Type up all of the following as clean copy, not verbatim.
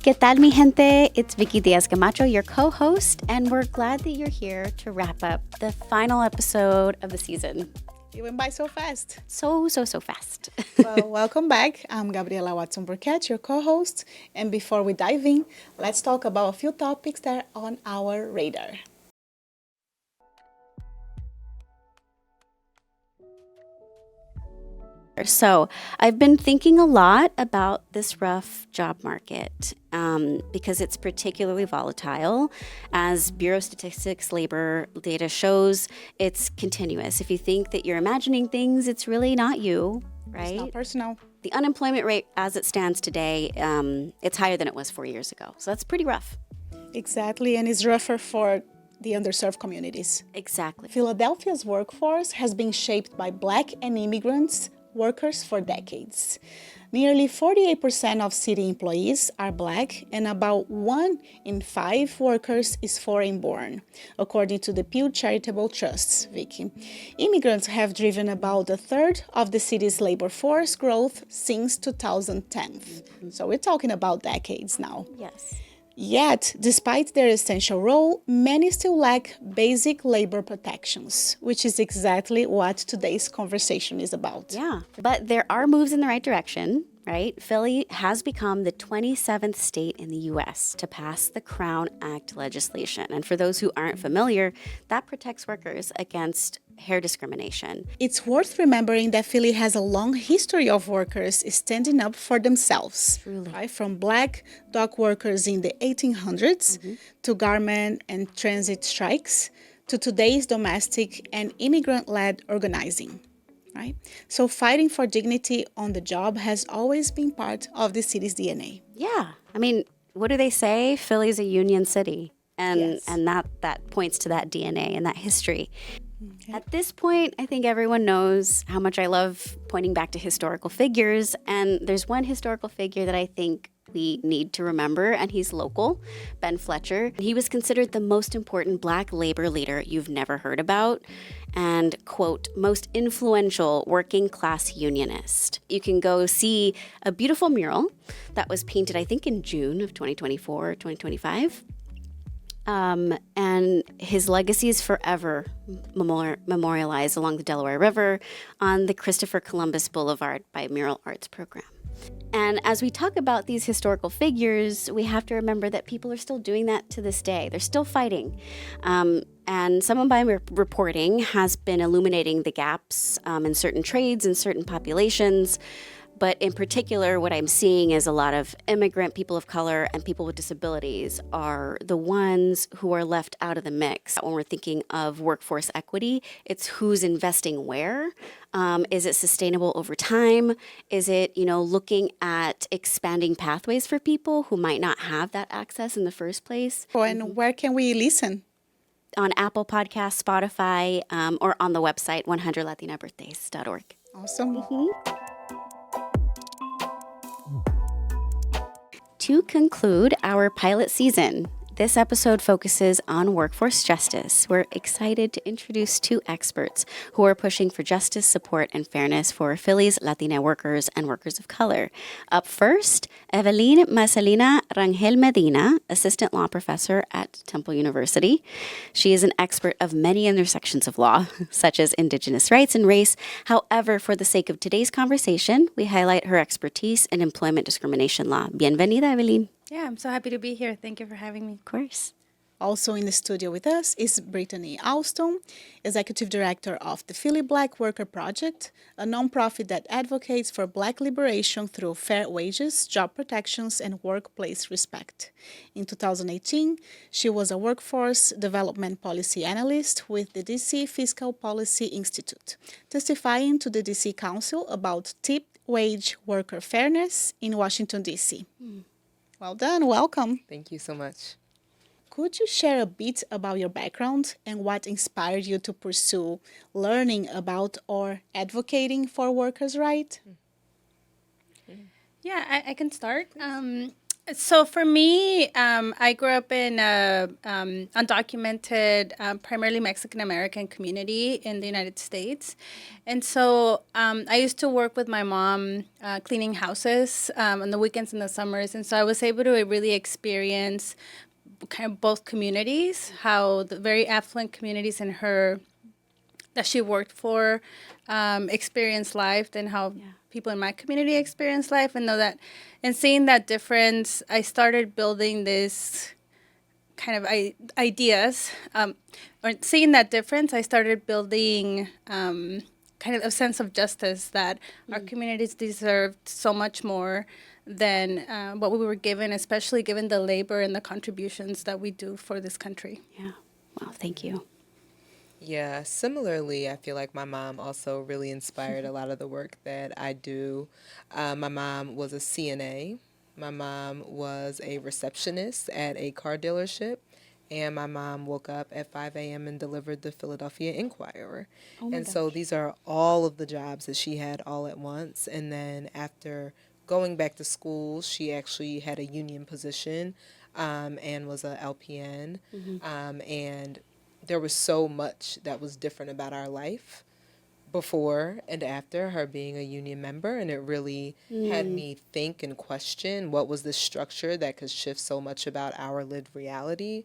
¿Qué tal, mi gente? It's Vicky Diaz-Camacho, your co-host, and we're glad that you're here to wrap up the final episode of the season. It went by so fast. So fast. Well, welcome back. I'm Gabriela Watson-Burkett, your co-host. And before we dive in, let's talk about a few topics that are on our radar. So I've been thinking a lot about this rough job market because it's particularly volatile. As Bureau of Statistics labor data shows, it's continuous. If you think that you're imagining things, it's really not you, right? It's not personal. The unemployment rate as it stands today, it's higher than it was 4 years ago. So that's pretty rough. Exactly, and it's rougher for the underserved communities. Exactly. Philadelphia's workforce has been shaped by Black and immigrants workers for decades. Nearly 48% of city employees are Black, and about 1 in 5 workers is foreign-born, according to the Pew Charitable Trusts, Vicky. Immigrants have driven about a third of the city's labor force growth since 2010. So we're talking about decades now. Yes. Yet, despite their essential role, many still lack basic labor protections, which is exactly what today's conversation is about. Yeah, but there are moves in the right direction, right? Philly has become the 27th state in the U.S. to pass the Crown Act legislation. And for those who aren't familiar, that protects workers against hair discrimination. It's worth remembering that Philly has a long history of workers standing up for themselves. Truly. Right? From Black dock workers in the 1800s to garment and transit strikes to today's domestic and immigrant-led organizing. Right? So fighting for dignity on the job has always been part of the city's DNA. Yeah. I mean, what do they say? Philly's a union city. And Yes. and that points to that DNA and that history. Okay. At this point, I think everyone knows how much I love pointing back to historical figures. And there's one historical figure that I think we need to remember, and he's local, Ben Fletcher. He was considered the most important Black labor leader you've never heard about and, quote, most influential working class unionist. You can go see a beautiful mural that was painted, I think, in June of 2024 or 2025. And his legacy is forever memorialized along the Delaware River on the Christopher Columbus Boulevard by Mural Arts Program. And as we talk about these historical figures, we have to remember that people are still doing that to this day. They're still fighting. And Someone by Reporting has been illuminating the gaps in certain trades and certain populations. But in particular, what I'm seeing is a lot of immigrant people of color and people with disabilities are the ones who are left out of the mix. When we're thinking of workforce equity, it's who's investing where. Is it sustainable over time? Is it, looking at expanding pathways for people who might not have that access in the first place? And where can we listen? On Apple Podcasts, Spotify, or on the website 100latinabirthdays.org. Awesome. To conclude our pilot season, this episode focuses on workforce justice. We're excited to introduce 2 experts who are pushing for justice, support, and fairness for Philly's Latina workers and workers of color. Up first, Evelyn Marcelina Rangel-Medina, assistant law professor at Temple University. She is an expert of many intersections of law, such as indigenous rights and race. However, for the sake of today's conversation, we highlight her expertise in employment discrimination law. Bienvenida, Evelyn. Yeah, I'm so happy to be here. Thank you for having me. Of course. Also in the studio with us is Brittany Altson, Executive Director of the Philly Black Worker Project, a nonprofit that advocates for Black liberation through fair wages, job protections, and workplace respect. In 2018, she was a workforce development policy analyst with the DC Fiscal Policy Institute, testifying to the DC Council about tipped wage worker fairness in Washington, D.C. Well done. Welcome. Thank you so much. Could you share a bit about your background and what inspired you to pursue learning about or advocating for workers' rights? Yeah, I can start. So for me, I grew up in a undocumented, primarily Mexican American community in the United States, and so I used to work with my mom cleaning houses on the weekends and the summers, and so I was able to really experience kind of both communities, how the very affluent communities in her that she worked for experienced life and how people in my community experience life, and know that, and seeing that difference, I started building this kind of ideas, or seeing that difference, I started building kind of a sense of justice that our communities deserved so much more than what we were given, especially given the labor and the contributions that we do for this country. Yeah. Wow, thank you. Yeah, similarly, I feel like my mom also really inspired a lot of the work that I do. My mom was a CNA. My mom was a receptionist at a car dealership. And my mom woke up at 5 a.m. and delivered the Philadelphia Inquirer. And so these are all of the jobs that she had all at once. And then after going back to school, she actually had a union position and was a LPN. And there was so much that was different about our life before and after her being a union member, and it really had me think and question what was the structure that could shift so much about our lived reality.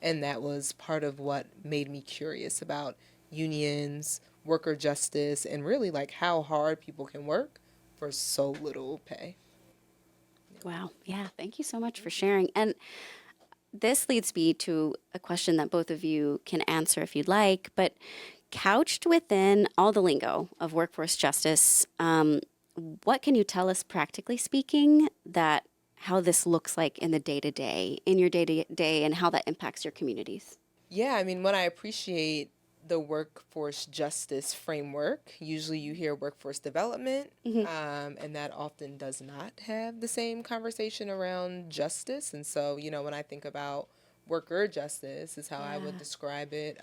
And that was part of what made me curious about unions, worker justice, and really like how hard people can work for so little pay. Wow. Yeah. Thank you so much for sharing. And this leads me to a question that both of you can answer if you'd like, but couched within all the lingo of workforce justice, what can you tell us, practically speaking, that how this looks like in the day-to-day, in your day-to-day, and how that impacts your communities? Yeah, I mean, what I appreciate the workforce justice framework, usually you hear workforce development, and that often does not have the same conversation around justice. And so, when I think about worker justice is how I would describe it.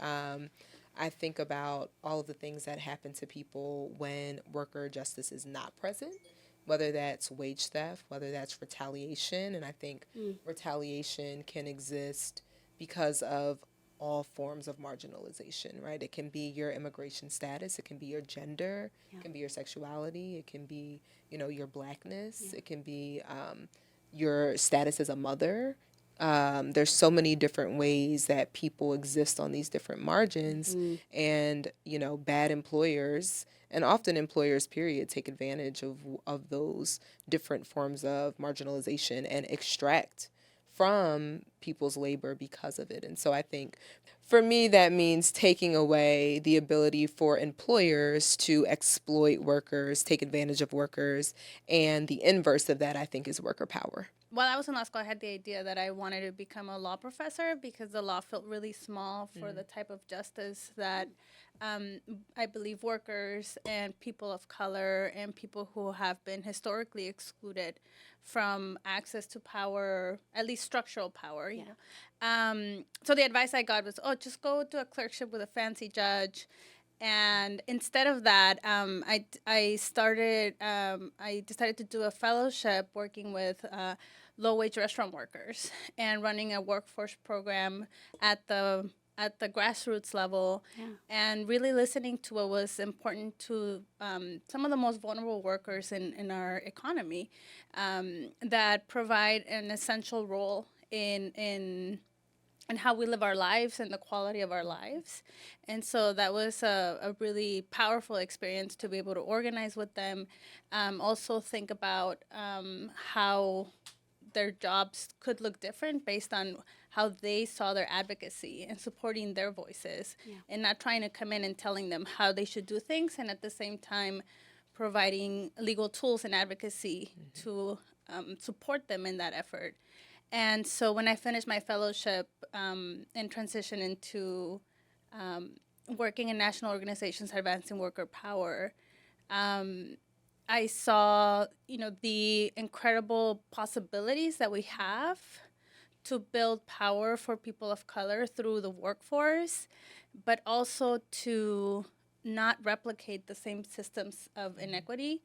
I think about all of the things that happen to people when worker justice is not present, whether that's wage theft, whether that's retaliation. And I think retaliation can exist because of all forms of marginalization, right? It can be your immigration status, it can be your gender, it can be your sexuality, it can be, your blackness, it can be your status as a mother. There's so many different ways that people exist on these different margins, and bad employers and often employers period take advantage of those different forms of marginalization and extract from people's labor because of it. And so I think for me, that means taking away the ability for employers to exploit workers, take advantage of workers, and the inverse of that, I think, is worker power. While I was in law school, I had the idea that I wanted to become a law professor because the law felt really small for the type of justice that I believe workers and people of color and people who have been historically excluded from access to power, at least structural power, you know. So the advice I got was, just go to a clerkship with a fancy judge. And instead of that, I decided to do a fellowship working with low-wage restaurant workers and running a workforce program at the grassroots level, and really listening to what was important to some of the most vulnerable workers in our economy, that provide an essential role in how we live our lives and the quality of our lives. And so that was a really powerful experience to be able to organize with them. Also think about how their jobs could look different based on how they saw their advocacy and supporting their voices, and not trying to come in and telling them how they should do things, and at the same time providing legal tools and advocacy to support them in that effort. And so when I finished my fellowship and transitioned into working in national organizations advancing worker power, I saw, the incredible possibilities that we have to build power for people of color through the workforce, but also to not replicate the same systems of inequity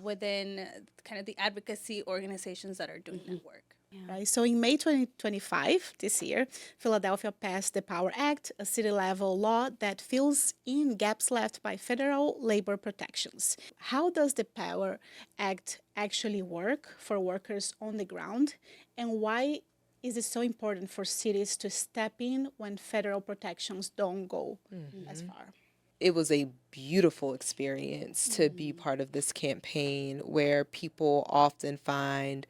within kind of the advocacy organizations that are doing that work. Right. So in May 2025, this year, Philadelphia passed the Power Act, a city-level law that fills in gaps left by federal labor protections. How does the Power Act actually work for workers on the ground, and why is it so important for cities to step in when federal protections don't go as far? It was a beautiful experience to be part of this campaign where people often find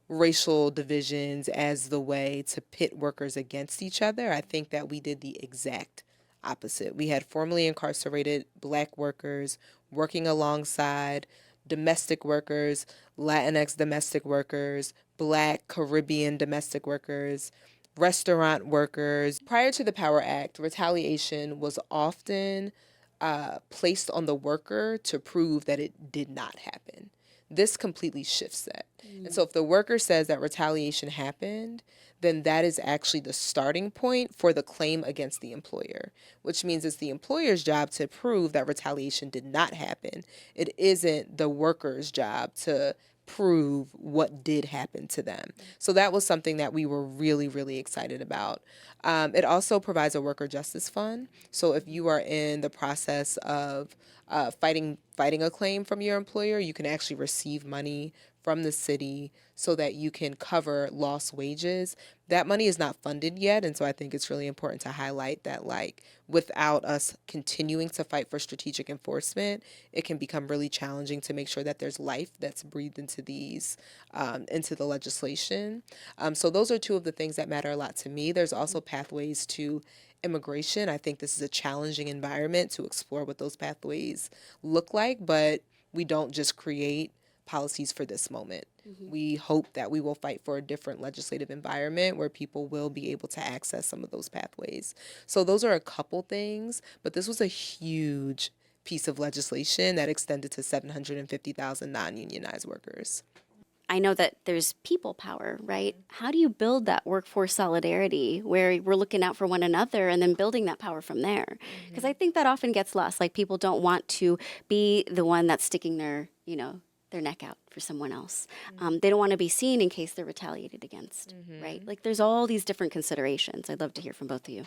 racial divisions as the way to pit workers against each other. I think that we did the exact opposite. We had formerly incarcerated Black workers working alongside domestic workers, Latinx domestic workers, Black Caribbean domestic workers, restaurant workers. Prior to the Power Act, retaliation was often placed on the worker to prove that it did not happen. This completely shifts that. And so if the worker says that retaliation happened, then that is actually the starting point for the claim against the employer, which means it's the employer's job to prove that retaliation did not happen. It isn't the worker's job to prove what did happen to them. So that was something that we were really, really excited about. It also provides a worker justice fund. So if you are in the process of fighting a claim from your employer, you can actually receive money from the city so that you can cover lost wages. That money is not funded yet, and so I think it's really important to highlight that, like, without us continuing to fight for strategic enforcement, it can become really challenging to make sure that there's life that's breathed into these, into the legislation. So those are two of the things that matter a lot to me. There's also pathways to immigration. I think this is a challenging environment to explore what those pathways look like, but we don't just create policies for this moment. We hope that we will fight for a different legislative environment where people will be able to access some of those pathways. So those are a couple things, but this was a huge piece of legislation that extended to 750,000 non-unionized workers. I know that there's people power, right? How do you build that workforce solidarity where we're looking out for one another and then building that power from there? Because I think that often gets lost. Like, people don't want to be the one that's sticking their, their neck out for someone else. They don't want to be seen in case they're retaliated against, right? Like, there's all these different considerations. I'd love to hear from both of you.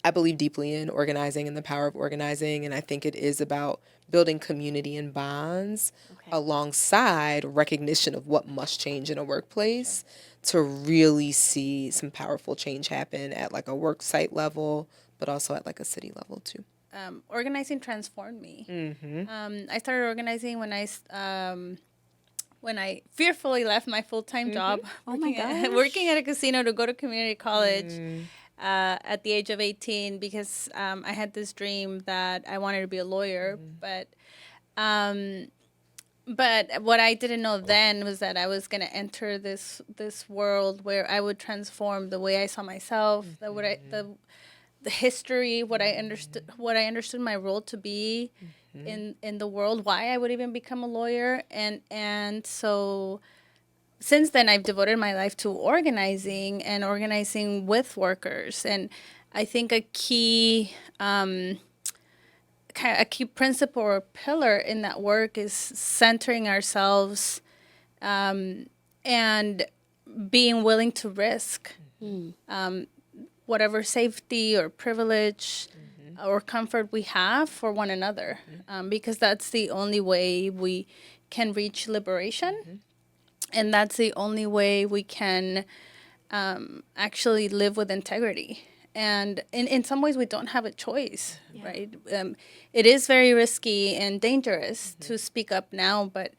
I believe deeply in organizing and the power of organizing, and I think it is about building community and bonds alongside recognition of what must change in a workplace to really see some powerful change happen at like a work site level, but also at like a city level too. Organizing transformed me. I started organizing when I fearfully left my full-time job working at a casino to go to community college. At the age of 18, because I had this dream that I wanted to be a lawyer, but what I didn't know then was that I was going to enter this world where I would transform the way I saw myself, the history, what I understood my role to be in the world, why I would even become a lawyer, and so. Since then, I've devoted my life to organizing and organizing with workers. And I think a key principle or pillar in that work is centering ourselves and being willing to risk whatever safety or privilege or comfort we have for one another, because that's the only way we can reach liberation. And that's the only way we can actually live with integrity. And in some ways, we don't have a choice, right? It is very risky and dangerous to speak up now, but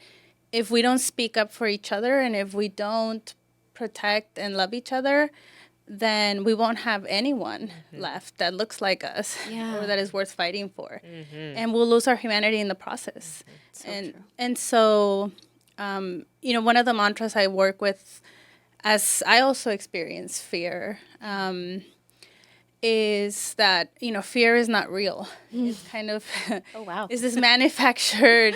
if we don't speak up for each other and if we don't protect and love each other, then we won't have anyone left that looks like us or that is worth fighting for. And we'll lose our humanity in the process. So one of the mantras I work with, as I also experience fear, is that, fear is not real. It's kind of, is this manufactured,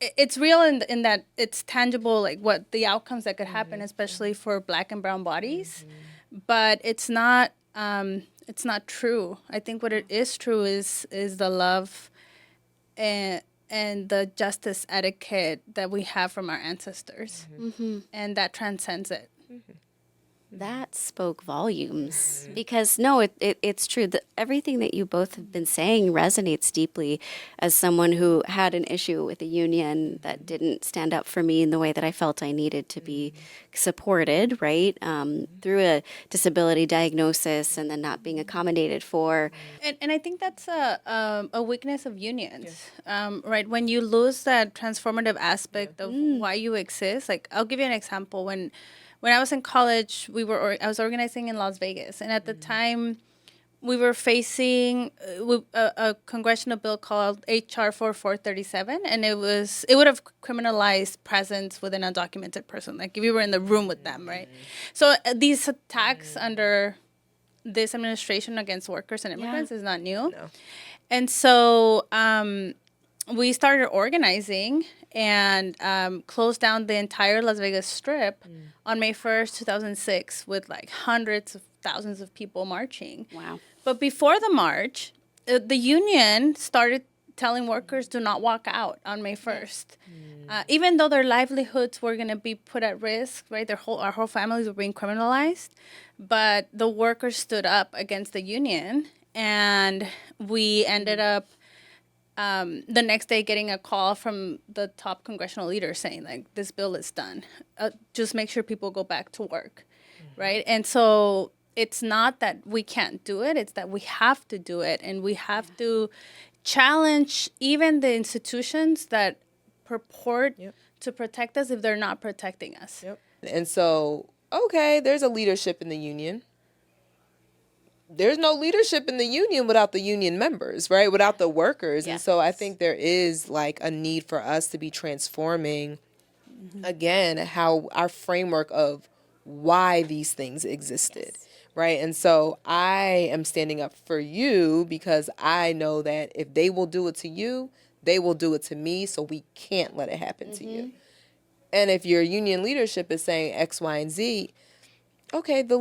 it's real in that it's tangible, like what the outcomes that could happen, especially for Black and brown bodies, but it's not true. I think what it is true is the love the justice etiquette that we have from our ancestors, and that transcends it. That spoke volumes because no, it's true that everything that you both have been saying resonates deeply as someone who had an issue with a union that didn't stand up for me in the way that I felt I needed to be supported, right? Through a disability diagnosis and then not being accommodated for. And I think that's a weakness of unions, right? When you lose that transformative aspect of why you exist. Like, I'll give you an example. When I was in college, I was organizing in Las Vegas, and at the time, we were facing a congressional bill called HR 4437, and it would have criminalized presence with an undocumented person, like if you were in the room with them, right? So these attacks under this administration against workers and immigrants is not new. No. And so we started organizing and closed down the entire Las Vegas Strip on May 1st, 2006, with like hundreds of thousands of people marching. Wow. But before the march, the union started telling workers do not walk out on May 1st. Even though their livelihoods were going to be put at risk, right? Our whole families were being criminalized. But the workers stood up against the union, and we ended up the next day getting a call from the top congressional leader saying, like, this bill is done. Just make sure people go back to work, right? And so it's not that we can't do it. It's that we have to do it. And we have to challenge even the institutions that purport to protect us if they're not protecting us. And so, okay, there's a leadership in the union. There's no leadership in the union without the union members, right? Without the workers. Yes. And so I think there is like a need for us to be transforming, again, how our framework of why these things existed, right? And so I am standing up for you because I know that if they will do it to you, they will do it to me, so we can't let it happen to you. And if your union leadership is saying X, Y, and Z, okay, the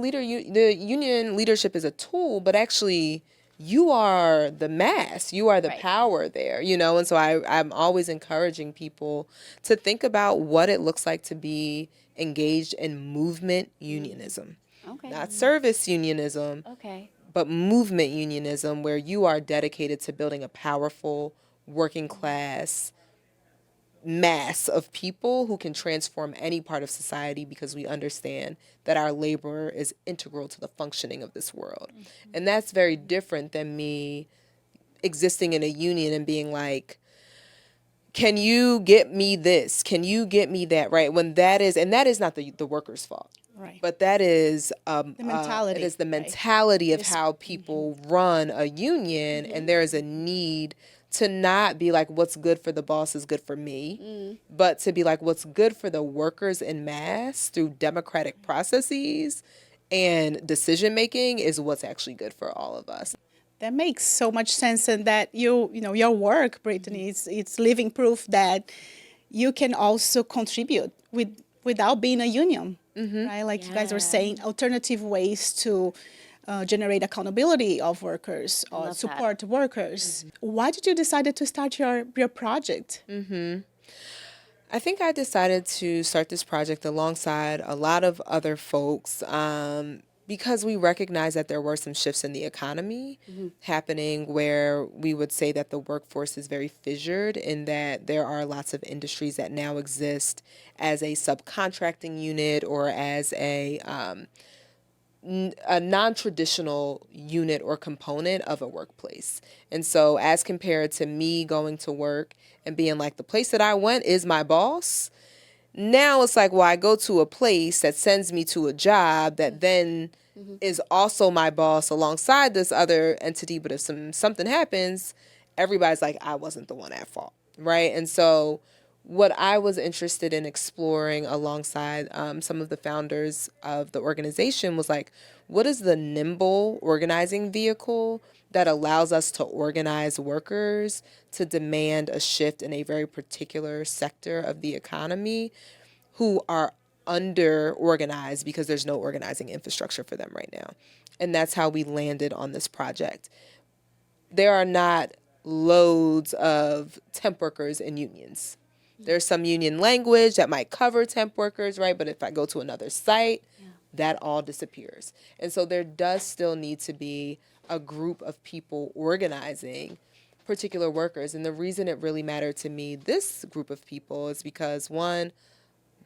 union leadership is a tool, but actually you are the mass, you are the power there, you know? And so I'm always encouraging people to think about what it looks like to be engaged in movement unionism. Okay. Not service unionism, Okay. but movement unionism, where you are dedicated to building a powerful working class mass of people who can transform any part of society, because we understand that our labor is integral to the functioning of this world. And that's very different than me existing in a union and being like, can you get me this? Can you get me that? Right? When that is not the workers' fault. Right. But that is The mentality. it is the mentality of how people run a union, and there is a need to not be like, what's good for the boss is good for me, but to be like, what's good for the workers in mass through democratic processes and decision making is what's actually good for all of us. That makes so much sense, and that you know your work, Brittany, it's living proof that you can also contribute without being a union, right? Like you guys were saying, alternative ways to generate accountability of workers or support workers. Why did you decide to start your project? I think I decided to start this project alongside a lot of other folks because we recognized that there were some shifts in the economy happening, where we would say that the workforce is very fissured, in that there are lots of industries that now exist as a subcontracting unit or as a non-traditional unit or component of a workplace. And so as compared to me going to work and being like, the place that I went is my boss, now it's like, well, I go to a place that sends me to a job that then is also my boss alongside this other entity. But if something happens, everybody's like, I wasn't the one at fault, right? And so what I was interested in exploring alongside some of the founders of the organization was like, what is the nimble organizing vehicle that allows us to organize workers to demand a shift in a very particular sector of the economy who are under organized because there's no organizing infrastructure for them right now. And that's how we landed on this project. There are not loads of temp workers and unions. There's some union language that might cover temp workers, right? But if I go to another site, that all disappears. And so there does still need to be a group of people organizing particular workers. And the reason it really mattered to me, this group of people, is because, one,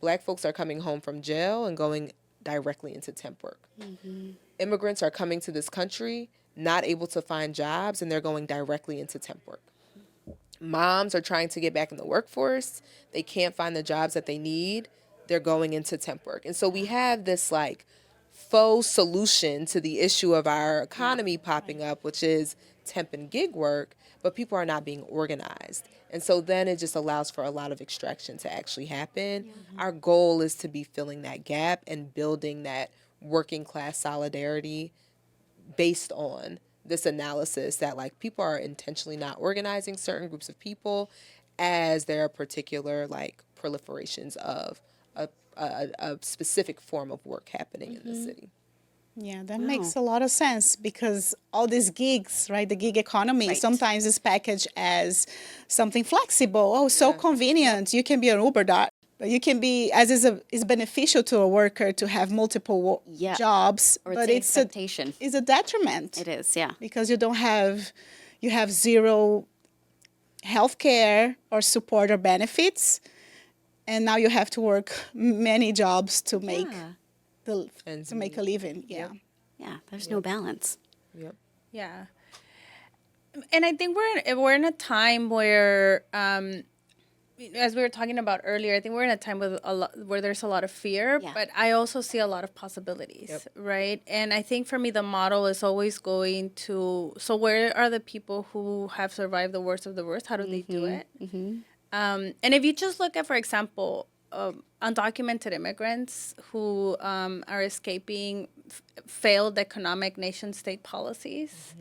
Black folks are coming home from jail and going directly into temp work. Immigrants are coming to this country, not able to find jobs, and they're going directly into temp work. Moms are trying to get back in the workforce. They can't find the jobs that they need. They're going into temp work. And so we have this like faux solution to the issue of our economy popping up, which is temp and gig work, but people are not being organized. And so then it just allows for a lot of extraction to actually happen. Our goal is to be filling that gap and building that working class solidarity based on this analysis that like people are intentionally not organizing certain groups of people as there are particular like proliferations of a specific form of work happening in the city. Yeah, that makes a lot of sense because all these gigs, right, the gig economy sometimes is packaged as something flexible. Oh, so convenient. You can be an Uber driver. You can be, as is beneficial to a worker to have multiple jobs, Or but it's an expectation. it's a detriment. It is, yeah. Because you have zero health care or support or benefits, and now you have to work many jobs to make make a living. Yeah. Yeah, there's no balance. Yep. Yeah. And I think we're in a time where, as we were talking about earlier, I think we're in a time with where there's a lot of fear, but I also see a lot of possibilities, right? And I think for me, the model is always going to, so where are the people who have survived the worst of the worst? How do they do it? And if you just look at, for example, undocumented immigrants who are escaping failed economic nation-state policies,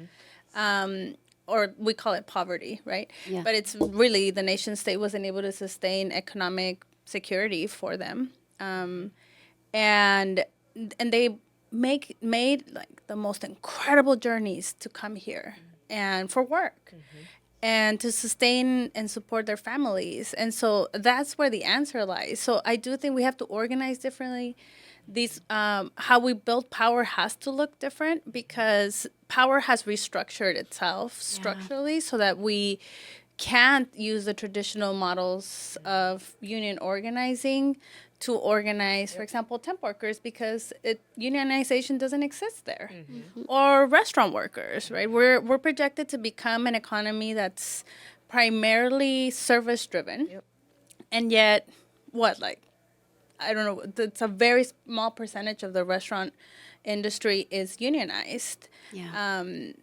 or we call it poverty, right? Yeah. But it's really the nation-state wasn't able to sustain economic security for them, and they made like the most incredible journeys to come here and for work. And to sustain and support their families. And so that's where the answer lies. So I do think we have to organize differently. These how we build power has to look different because power has restructured itself structurally so that we can't use the traditional models of union organizing to organize, for example, temp workers because unionization doesn't exist there. Or restaurant workers, right? We're projected to become an economy that's primarily service-driven. And yet, I don't know, it's a very small percentage of the restaurant industry is unionized.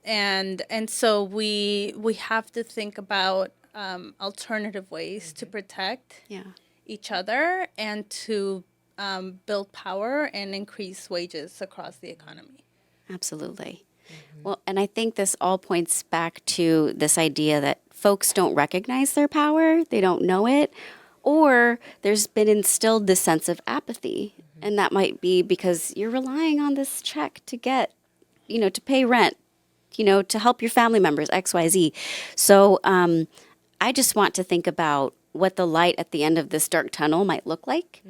And so we have to think about alternative ways to protect each other and to build power and increase wages across the economy. Absolutely. Well, and I think this all points back to this idea that folks don't recognize their power, they don't know it, or there's been instilled this sense of apathy. And that might be because you're relying on this check to get, to pay rent, to help your family members, XYZ. So I just want to think about what the light at the end of this dark tunnel might look like,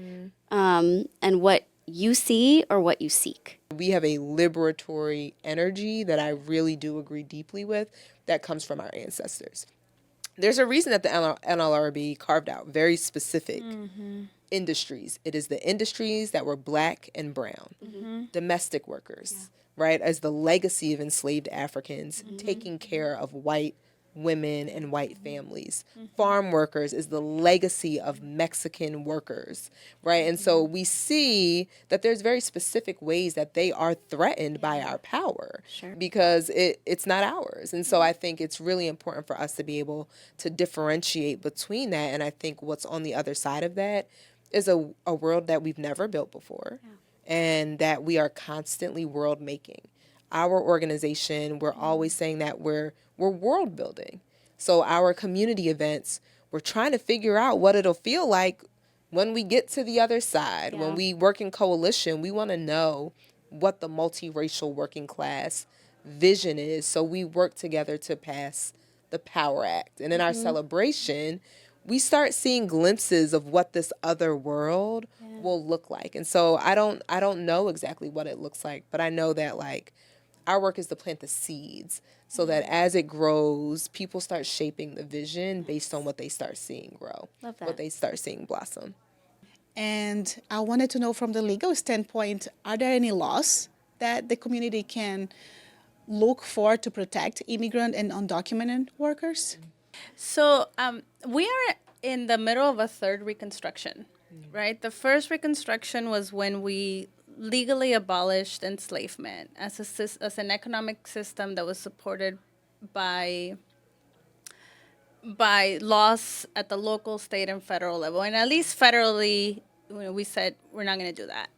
and what you see or what you seek. We have a liberatory energy that I really do agree deeply with that comes from our ancestors. There's a reason that the NLRB carved out very specific industries. It is the industries that were Black and brown, domestic workers, right, as the legacy of enslaved Africans taking care of white women and white families. Farm workers is the legacy of Mexican workers, right? And so we see that there's very specific ways that they are threatened by our power because it's not ours. And so I think it's really important for us to be able to differentiate between that. And I think what's on the other side of that is a world that we've never built before and that we are constantly world making. Our organization, we're always saying that we're world building. So our community events, we're trying to figure out what it'll feel like when we get to the other side. When we work in coalition, we want to know what the multiracial working class vision is. So we work together to pass the Power Act. And in our celebration, we start seeing glimpses of what this other world will look like. And so I don't know exactly what it looks like, but I know that like our work is to plant the seeds so that as it grows, people start shaping the vision based on what they start seeing grow, Love that. what they start seeing blossom. And I wanted to know from the legal standpoint, are there any laws that the community can look for to protect immigrant and undocumented workers? So we are in the middle of a third reconstruction, right? The first reconstruction was when we legally abolished enslavement as an economic system that was supported by laws at the local, state, and federal level. And at least federally, we said we're not going to do that.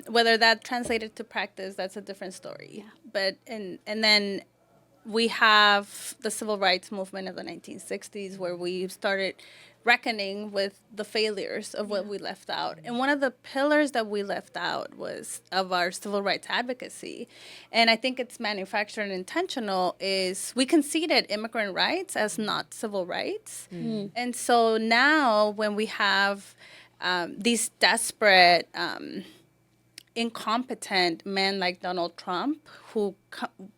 Whether that translated to practice, that's a different story. Yeah. But and then we have the civil rights movement of the 1960s, where we started reckoning with the failures of what we left out. And one of the pillars that we left out was of our civil rights advocacy. And I think it's manufactured and intentional is we conceded immigrant rights as not civil rights. And so now when we have these desperate, incompetent men like Donald Trump who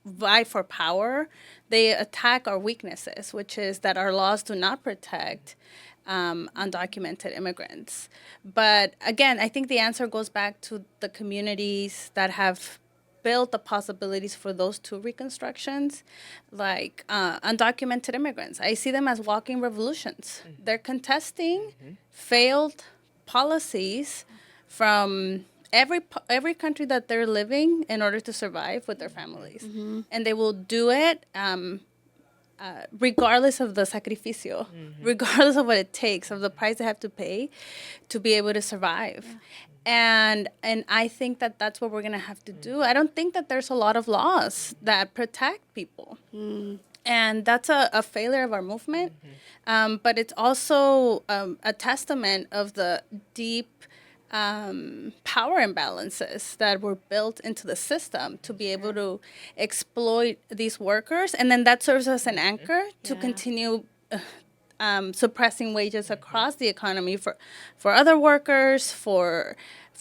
vie for power, they attack our weaknesses, which is that our laws do not protect undocumented immigrants. But again, I think the answer goes back to the communities that have built the possibilities for those two reconstructions, like undocumented immigrants. I see them as walking revolutions. They're contesting failed policies from every country that they're living in order to survive with their families. And they will do it regardless of the sacrificio, regardless of what it takes, of the price they have to pay to be able to survive. And I think that that's what we're going to have to do. I don't think that there's a lot of laws that protect people. And that's a failure of our movement. But it's also a testament of the deep power imbalances that were built into the system to be able to exploit these workers. And then that serves as an anchor to continue suppressing wages across the economy for other workers, for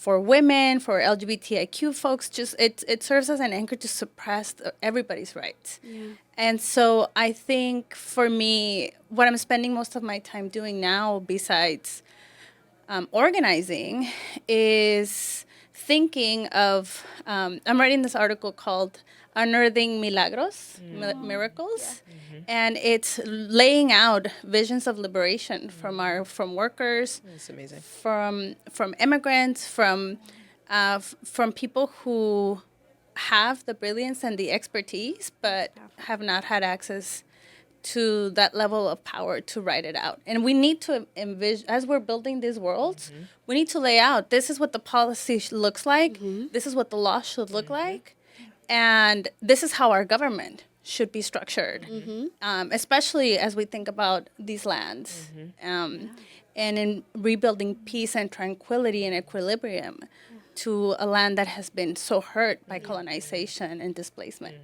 women, for LGBTIQ folks. Just it serves as an anchor to suppress everybody's rights. And so I think for me, what I'm spending most of my time doing now, besides organizing, is thinking of, I'm writing this article called Unearthing Milagros, Miracles, and it's laying out visions of liberation from workers, That's amazing. from immigrants, from people who have the brilliance and the expertise, but have not had access to that level of power to write it out. And we need to envision, as we're building these worlds, we need to lay out, this is what the policy looks like, this is what the law should look like, and this is how our government should be structured, especially as we think about these lands, and in rebuilding peace and tranquility and equilibrium to a land that has been so hurt by colonization and displacement.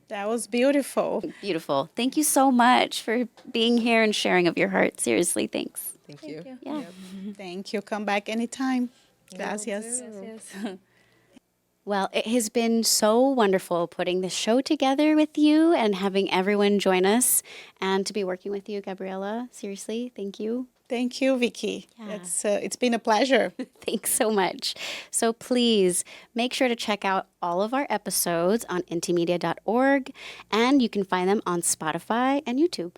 That was beautiful. Beautiful. Thank you so much for being here and sharing of your heart. Seriously, thanks. Thank you. Yeah. Thank you. Come back anytime. Gracias. Yes. Well, it has been so wonderful putting this show together with you and having everyone join us and to be working with you, Gabriela. Seriously, thank you. Thank you, Vicky. Yeah. It's been a pleasure. Thanks so much. So please make sure to check out all of our episodes on intimedia.org, and you can find them on Spotify and YouTube.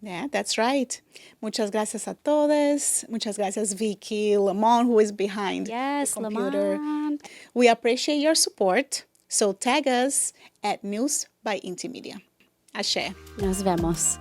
Yeah, that's right. Muchas gracias a todos. Muchas gracias, Vicky, Lamont, who is behind Yes, the computer. Lamont. We appreciate your support, so tag us at News by Inti Media. Ashe. Nos vemos.